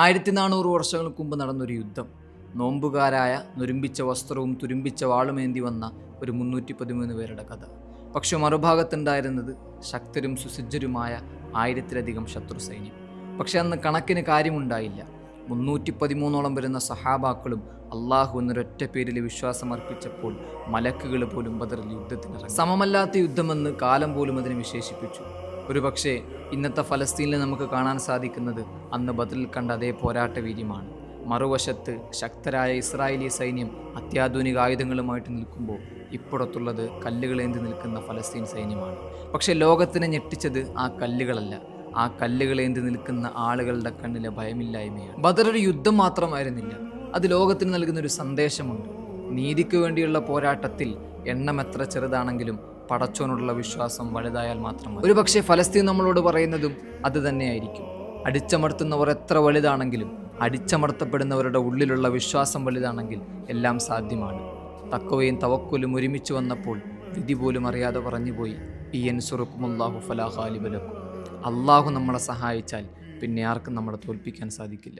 1400 വർഷങ്ങൾക്ക് മുമ്പ് നടന്നൊരു യുദ്ധം. നോമ്പുകാരായ നുരുമ്പിച്ച വസ്ത്രവും തുരുമ്പിച്ച വാളുമേന്തി വന്ന ഒരു 313 പേരുടെ കഥ. പക്ഷെ മറുഭാഗത്തുണ്ടായിരുന്നത് ശക്തരും സുസജ്ജരുമായ 1000-ലധികം ശത്രു സൈന്യം. പക്ഷെ അന്ന് കണക്കിന് കാര്യമുണ്ടായില്ല. 313ഓളം വരുന്ന സഹാബാക്കളും അള്ളാഹു എന്നൊരൊറ്റ പേരിൽ വിശ്വാസമർപ്പിച്ചപ്പോൾ മലക്കുകൾ പോലും ബദറിൽ യുദ്ധത്തിനിറങ്ങി. സമമല്ലാത്ത യുദ്ധമെന്ന് കാലം പോലും അതിനെ വിശേഷിപ്പിച്ചു. ഒരുപക്ഷെ ഇന്നത്തെ ഫലസ്തീനിൽ നമുക്ക് കാണാൻ സാധിക്കുന്നത് അന്ന് ബദറിൽ കണ്ട അതേ പോരാട്ട വീര്യമാണ്. മറുവശത്ത് ശക്തരായ ഇസ്രായേലി സൈന്യം അത്യാധുനിക ആയുധങ്ങളുമായിട്ട് നിൽക്കുമ്പോൾ ഇപ്പുറത്തുള്ളത് കല്ലുകളേന്തി നിൽക്കുന്ന ഫലസ്തീൻ സൈന്യമാണ്. പക്ഷെ ലോകത്തിനെ ഞെട്ടിച്ചത് ആ കല്ലുകളല്ല, ആ കല്ലുകളേന്തി നിൽക്കുന്ന ആളുകളുടെ കണ്ണിലെ ഭയമില്ലായ്മയാണ്. ബദർ ഒരു യുദ്ധം മാത്രമായിരുന്നില്ല, അത് ലോകത്തിന് നൽകുന്നൊരു സന്ദേശമുണ്ട്. നീതിക്ക് വേണ്ടിയുള്ള പോരാട്ടത്തിൽ എണ്ണം എത്ര ചെറുതാണെങ്കിലും പടച്ചോനുള്ള വിശ്വാസം വലുതായാൽ മാത്രം. ഒരു പക്ഷേ ഫലസ്തീൻ നമ്മളോട് പറയുന്നതും അത് തന്നെയായിരിക്കും. അടിച്ചമർത്തുന്നവർ എത്ര വലുതാണെങ്കിലും അടിച്ചമർത്തപ്പെടുന്നവരുടെ ഉള്ളിലുള്ള വിശ്വാസം വലുതാണെങ്കിൽ എല്ലാം സാധ്യമാണ്. തഖ്വയും തവക്കുലും ഒരുമിച്ച് വന്നപ്പോൾ വിധി പോലും അറിയാതെ പറഞ്ഞുപോയി, ഇയൻസുറുക്കുമുല്ലാഹു ഫലാ ഗാലിബ ലക്കും. അള്ളാഹു നമ്മളെ സഹായിച്ചാൽ പിന്നെ ആർക്കും നമ്മളെ തോൽപ്പിക്കാൻ സാധിക്കില്ല.